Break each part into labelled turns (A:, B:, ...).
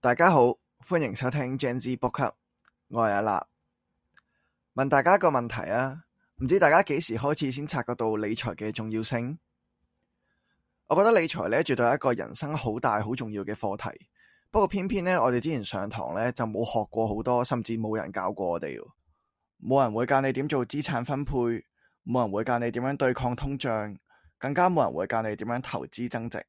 A: 大家好，歡迎收聽 Gen Z Book Club， 我係阿立。問大家一個問題啊，唔知大家幾時開始先察覺到理財嘅重要性？我覺得理財咧絕對係一個人生好大好重要嘅課題，不過偏偏咧我哋之前上堂咧就冇學過好多，甚至冇人教過我哋。冇人會教你點做資產分配，冇人會教你點樣對抗通脹，更加冇人會教你點樣投資增值。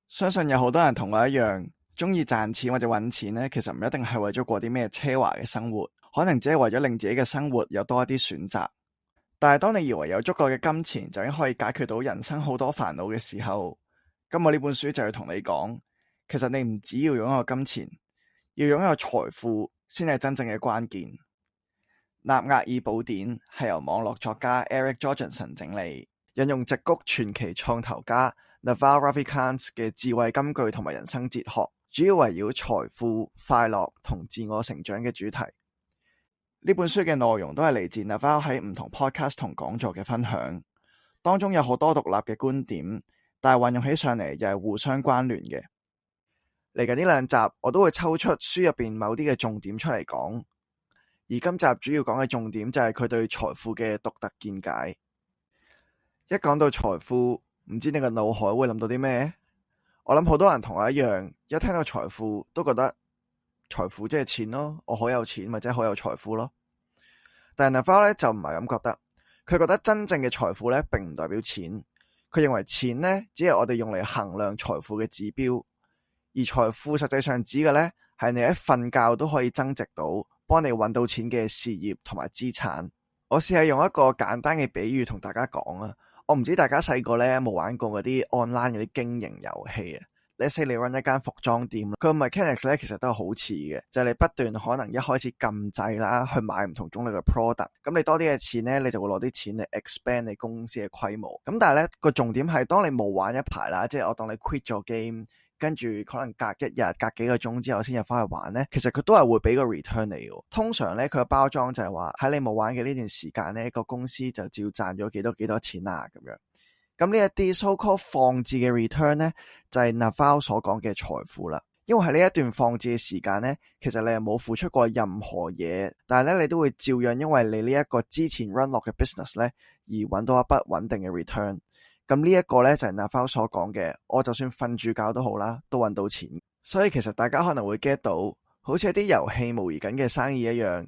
A: 相信有好多人同我一樣，中意賺錢或者揾錢呢，其實唔一定係為咗過啲咩奢華嘅生活，可能只係為咗令自己嘅生活有多一啲選擇。但係當你以為有足夠嘅金錢就已經可以解決到人生好多煩惱嘅時候，咁我呢本書就要同你講，其實你唔只要擁有金錢，要擁有財富先係真正嘅關鍵。納厄爾寶典係由網絡作家 Eric Jorgensen 整理，引用矽谷傳奇創投家 Naval Ravikant 嘅智慧金句同埋人生哲學，主要圍繞財富、快樂同自我成長嘅主題。呢本書嘅內容都係嚟自 Naval 喺唔同 podcast 同講座嘅分享，當中有好多獨立嘅觀點，但係運用起上嚟又係互相關聯嘅。嚟緊呢兩集我都會抽出書入邊某啲嘅重點出嚟講，而今集主要講嘅重點就係佢對財富嘅獨特見解。一講到財富，唔知你個腦海會諗到啲咩？我諗好多人同我一樣，一聽到財富都覺得財富即係錢咯，我好有錢或者好有財富咯。但係 Naval 咧就唔係咁覺得，佢覺得真正嘅財富咧並唔代表錢，佢認為錢咧只係我哋用嚟衡量財富嘅指標，而財富實際上指嘅咧係你喺瞓覺都可以增值到，幫你搵到錢嘅事業同埋資產。我試下用一個簡單嘅比喻同大家講啊，我唔知大家細個咧有冇玩過嗰啲 online 嗰啲經營遊戲啊。Let's say 你 run 一間服裝店，佢嘅 mechanics 咧其實都係好似嘅，就係你不斷可能一開始撳掣啦，去買唔同種類嘅 product， 咁你多啲嘅錢咧，你就會攞啲錢嚟 expand 你公司嘅規模。咁但係咧個重點係，當你冇玩一排啦，即係我當你 quit 咗 game， 跟住可能隔一日、隔幾個鐘之後先入翻去玩咧，其實佢都係會俾個 return 你嘅。通常咧佢嘅包裝就係話喺你冇玩嘅呢段時間咧，個公司就照賺咗幾多錢啊咁樣。咁呢一啲 so-called 放置嘅 return 呢，就係 Naval 所講嘅財富啦。因為喺呢一段放置嘅時間呢，其實你係冇付出過任何嘢，但係咧你都會照樣因為你呢一個之前 run 落嘅 business 呢，而揾到一筆穩定嘅 return。咁呢一個呢，就係 Naval 所講嘅，我就算瞓住覺都好啦，都揾到錢。所以其實大家可能會 get 到，好似一啲遊戲模擬緊嘅生意一樣，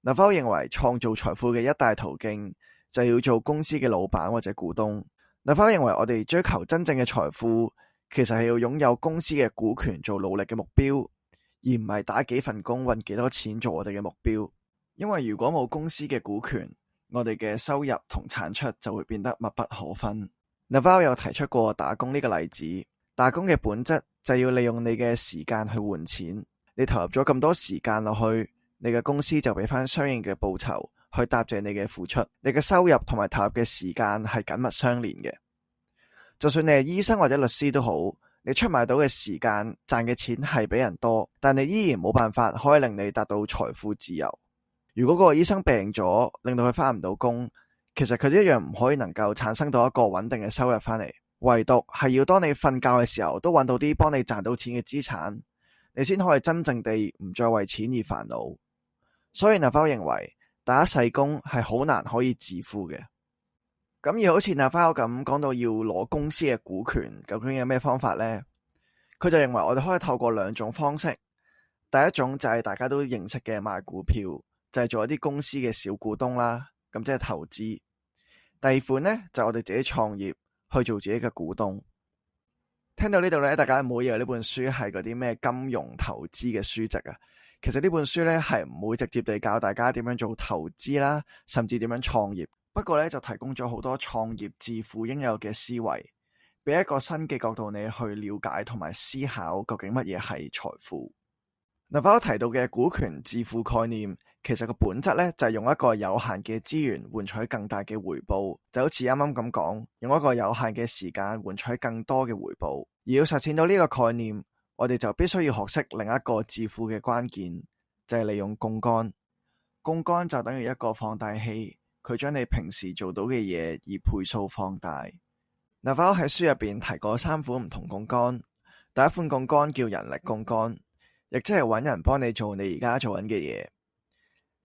A: Naval 認為創造財富嘅一大途徑就係要做公司嘅老闆或者股東。Naval 認為我哋追求真正嘅財富，其實係要擁有公司嘅股權做努力嘅目標，而唔係打幾份工搵幾多錢做我哋嘅目標。因為如果冇公司嘅股權，我哋嘅收入同產出就會變得密不可分。Naval 有提出過打工呢個例子，打工嘅本質就係要利用你嘅時間去換錢，你投入咗咁多時間落去，你嘅公司就俾翻相應嘅報酬去答謝你嘅付出。你嘅收入同埋投入嘅時間係緊密相連嘅。就算你係醫生或者律師都好，你出賣到嘅時間賺嘅錢係比人多，但你依然冇辦法可以令你達到財富自由。如果嗰個醫生病咗，令到佢返唔到工，其實佢一樣唔可以能夠產生到一個穩定嘅收入返嚟。唯獨係要當你瞓覺嘅時候都揾到啲幫你賺到錢嘅資產，你先可以真正地唔再為錢而煩惱。所以 Naval 認為打一世工係好難可以致富嘅。咁而好似 Naval 咁講到要攞公司嘅股權，究竟有咩方法呢？佢就認為我哋可以透過兩種方式。第一種就係大家都認識嘅買股票，就係做一啲公司嘅小股東啦，咁即係投資。第二款呢，就係我哋自己創業去做自己嘅股東。聽到呢度呢，大家唔好以為呢本書係嗰啲咩金融投資嘅書籍啊。其實呢本書呢，係唔會直接地教大家點樣做投資啦，甚至點樣創業。不過呢，就提供咗好多創業致富應有嘅思維，俾一個新嘅角度你去了解同埋思考究竟乜嘢係財富。Naval 提到嘅股權致富概念，其實個本質呢，就係用一個有限嘅資源換取更大嘅回報，就好似啱啱咁講，用一個有限嘅時間換取更多嘅回報。而要實踐到呢個概念，我哋就必須要學識另一個致富嘅關鍵，就係利用槓桿。槓桿就等於一個放大器，佢將你平時做到嘅嘢以倍數放大。Naval 喺書入邊提過3款唔同槓桿，第一款槓桿叫人力槓桿，亦即係揾人幫你做你而家做緊嘅嘢。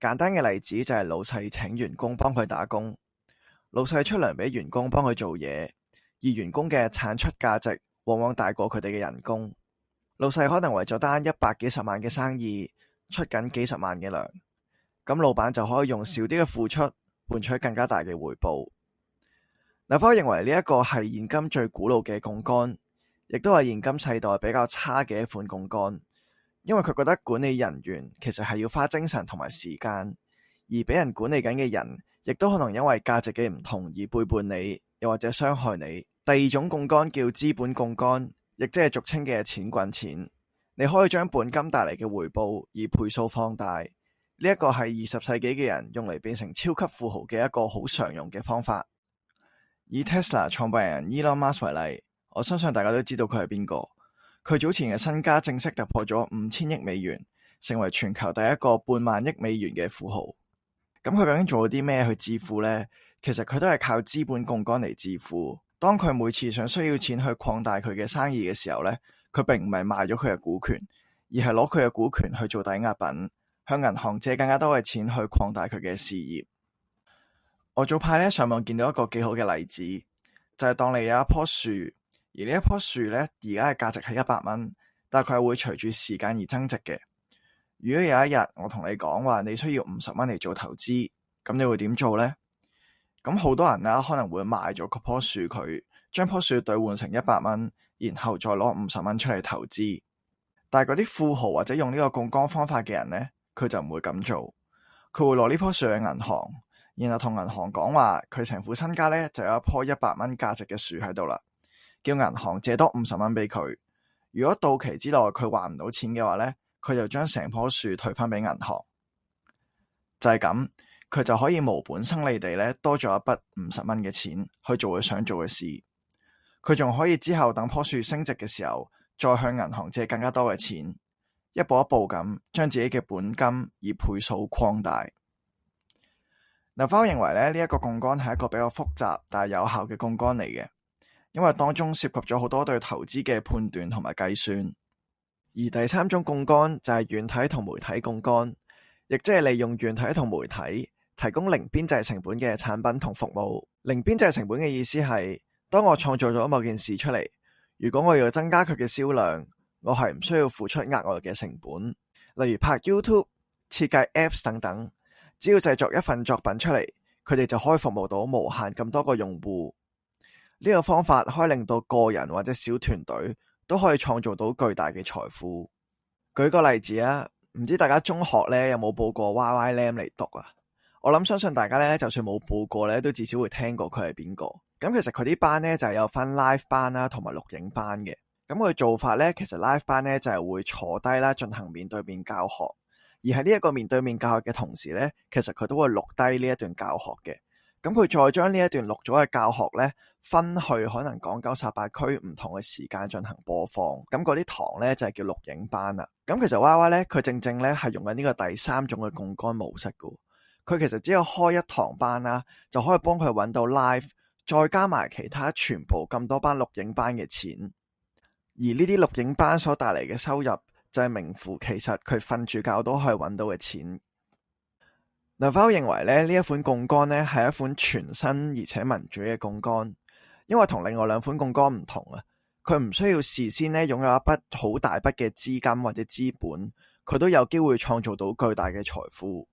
A: 簡單嘅例子就係老細請員工幫佢打工，老細出糧俾員工幫佢做嘢，而員工嘅產出價值往往大過佢哋嘅人工。老細可能為咗單100幾十萬嘅生意出緊幾十萬嘅糧，咁老闆就可以用少啲嘅付出換取更加大嘅回報。劉輝認為呢一個係現今最古老嘅槓桿，亦都係現今世代比較差嘅一款槓桿。因為佢覺得管理人員其實係要花精神同埋時間，而俾人管理緊嘅人亦都可能因為價值嘅唔同而背叛你，又或者傷害你。第二種槓桿叫資本槓桿，亦即係俗稱嘅錢滾錢。你可以將本金帶嚟嘅回報以倍數放大，呢一個係20世紀嘅人用嚟變成超級富豪嘅一個好常用嘅方法。以 Tesla 創辦人 Elon Musk 為例，我相信大家都知道佢係邊個。佢早前嘅身家正式突破咗5000億美元，成為全球第一個半萬億美元嘅富豪。咁佢究竟做咗啲咩去致富呢？其實佢都係靠資本槓桿嚟致富。當佢每次想需要錢去擴大佢嘅生意嘅時候呢，佢並唔係賣咗佢嘅股權，而係攞佢嘅股權去做抵押品，向銀行借更加多嘅錢去擴大佢嘅事業。我早排呢上網見到一個幾好嘅例子，就係當你有一棵樹。而呢一棵樹呢，而家嘅價值係100蚊，但係佢係會隨住時間而增值嘅。如果有一日我同你講話，你需要50蚊嚟做投資，咁你會點做呢？咁好多人可能會賣咗嗰棵樹佢，將棵樹兌換成100蚊，然後再攞50蚊出嚟投資。但係嗰啲富豪或者用呢個槓桿方法嘅人呢，佢就唔會咁做。佢會攞呢棵樹去銀行，然後同銀行講話，佢成副身家呢就有一棵100蚊價值嘅樹喺度啦。叫銀行借多50蚊俾佢，如果到期之內佢還唔到錢嘅話呢，佢就將成棵樹退返俾銀行。就係咁，佢就可以無本生利地呢多咗一筆50蚊嘅錢去做佢想做嘅事。佢仲可以之後等棵樹升值嘅時候，再向銀行借更加多嘅錢，一步一步咁將自己嘅本金以倍數擴大。劉輝認為呢一個槓桿係一個比較複雜但係有效嘅槓桿嚟嘅。因為當中涉及咗好多對投資嘅判斷同埋計算。而第三種槓桿就係軟體同媒體槓桿，亦即係利用軟體同媒體提供零邊際成本嘅產品同服務。零邊際成本嘅意思係，當我創造咗某件事出嚟，如果我要增加佢嘅銷量，我係唔需要付出額外嘅成本。例如拍 YouTube、設計 Apps 等等，只要製作一份作品出嚟，佢哋就可以服務到無限咁多個用戶。呢個方法可以令到個人或者小團隊都可以創造到巨大嘅財富。舉個例子啊，唔知大家中學呢有冇報過 YYLAM 嚟讀啊？我諗相信大家呢，就算冇報過呢，都至少會聽過佢係邊個。咁其實佢啲班呢，就係有分 live 班啦，同埋錄影班嘅。咁佢做法呢，其實 live 班呢，就係會坐低啦，進行面對面教學。而喺呢一個面對面教學嘅同時呢，其實佢都會錄低呢一段教學嘅。咁佢再將呢一段錄咗嘅教學呢，分去可能港九18區唔同嘅時間進行播放。咁嗰啲堂呢，就係叫錄影班啦。咁其實 YY 呢，佢正正呢係用緊呢個第三種嘅槓桿模式㗎。佢其實只有開一堂班啦，就可以幫佢揾到 live， 再加埋其他全部咁多班錄影班嘅錢。而呢啲錄影班所帶嚟嘅收入，就係名副其實佢瞓住覺都可以揾到嘅錢。Naval 認為呢一款槓桿呢係一款全新而且民主嘅槓桿，因為同另外兩款槓桿唔同啊，佢唔需要事先呢擁有一筆好大筆嘅資金或者資本，佢都有機會創造到巨大嘅財富。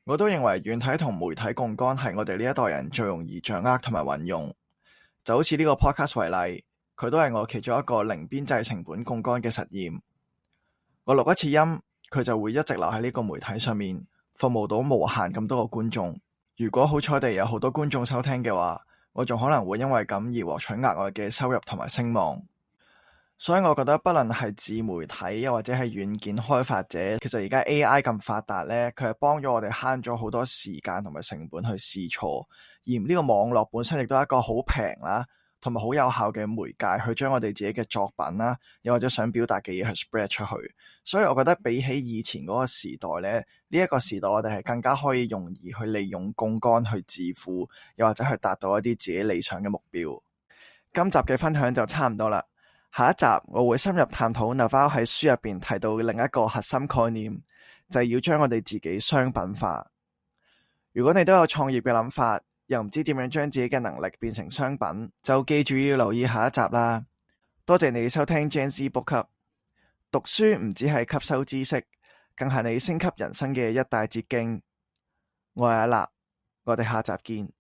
A: 我都認為軟體同媒體槓桿係我哋呢一代人最容易掌握同埋運用，就好似呢個 podcast 為例，佢都係我其中一個零邊際成本槓桿嘅實驗。我錄一次音，佢就會一直留喺呢個媒體上面，服務到無限咁多個觀眾。如果好彩地有好多觀眾收聽嘅話，我仲可能會因為咁而獲取額外嘅收入同埋聲望。所以我覺得不論係自媒體又或者係軟件開發者，其實而家 AI 咁發達呢，佢係幫咗我哋慳咗好多時間同埋成本去試錯。而呢個網絡本身亦都係一個好平啦，同埋好有效嘅媒介去將我哋自己嘅作品啦，又或者想表達嘅嘢去 spread 出去。所以我覺得比起以前嗰個時代呢，呢一個時代我哋係更加可以容易去利用槓桿去致富，又或者去達到一啲自己理想嘅目標。今集嘅分享就差唔多啦，下一集我會深入探討 Naval 喺書入邊提到另一個核心概念，就係要將我哋自己商品化。如果你都有創業嘅諗法，又唔知點樣將自己嘅能力變成商品，就記住要留意下一集啦。多謝你收聽 Gen Z Book Club。讀書唔只係吸收知識，更係你升級人生嘅一大捷徑。我係阿立，我哋下集見。